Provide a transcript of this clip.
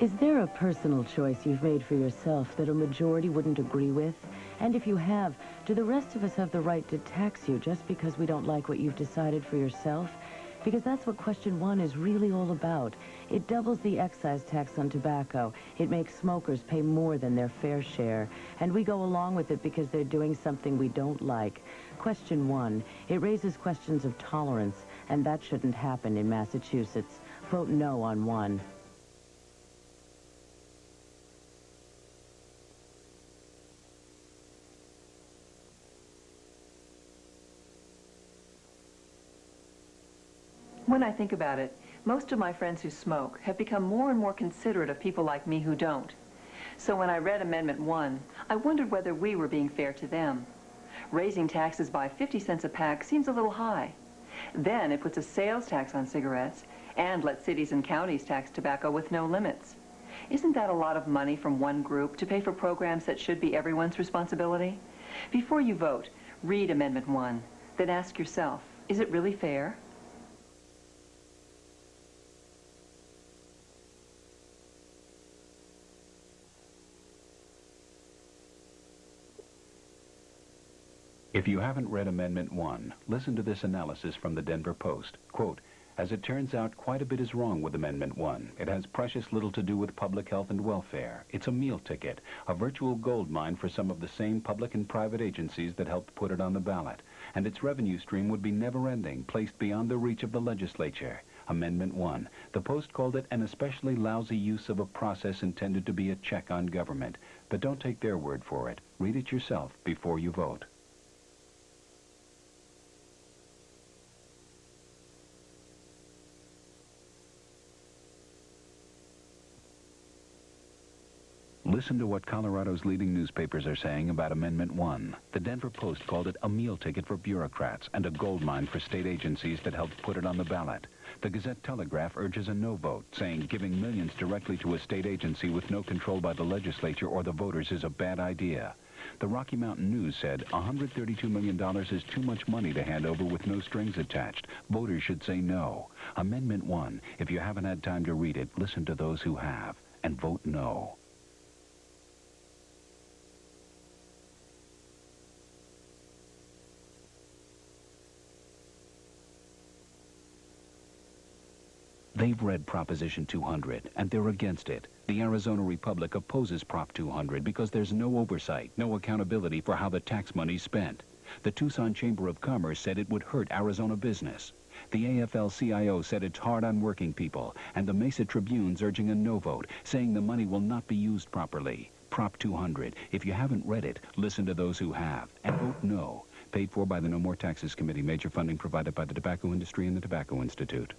Is there a personal choice you've made for yourself that a majority wouldn't agree with? And if you have, do the rest of us have the right to tax you just because we don't like what you've decided for yourself? Because that's what question 1 is really all about. It doubles the excise tax on tobacco. It makes smokers pay more than their fair share. And we go along with it because they're doing something we don't like. Question 1, it raises questions of tolerance, and that shouldn't happen in Massachusetts. Vote no on 1. When I think about it, most of my friends who smoke have become more and more considerate of people like me who don't. So when I read Amendment 1, I wondered whether we were being fair to them. Raising taxes by 50 cents a pack seems a little high. Then it puts a sales tax on cigarettes and lets cities and counties tax tobacco with no limits. Isn't that a lot of money from one group to pay for programs that should be everyone's responsibility? Before you vote, read Amendment 1. Then ask yourself, is it really fair? If you haven't read Amendment 1, listen to this analysis from the Denver Post. Quote, as it turns out, quite a bit is wrong with Amendment 1. It has precious little to do with public health and welfare. It's a meal ticket, a virtual gold mine for some of the same public and private agencies that helped put it on the ballot. And its revenue stream would be never-ending, placed beyond the reach of the legislature. Amendment 1. The Post called it an especially lousy use of a process intended to be a check on government. But don't take their word for it. Read it yourself before you vote. Listen to what Colorado's leading newspapers are saying about Amendment 1. The Denver Post called it a meal ticket for bureaucrats and a gold mine for state agencies that helped put it on the ballot. The Gazette-Telegraph urges a no vote, saying giving millions directly to a state agency with no control by the legislature or the voters is a bad idea. The Rocky Mountain News said $132 million is too much money to hand over with no strings attached. Voters should say no. Amendment 1. If you haven't had time to read it, listen to those who have and vote no. They've read Proposition 200, and they're against it. The Arizona Republic opposes Prop 200 because there's no oversight, no accountability for how the tax money's spent. The Tucson Chamber of Commerce said it would hurt Arizona business. The AFL-CIO said it's hard on working people, and the Mesa Tribune's urging a no vote, saying the money will not be used properly. Prop 200. If you haven't read it, listen to those who have, and vote no. Paid for by the No More Taxes Committee. Major funding provided by the tobacco industry and the Tobacco Institute.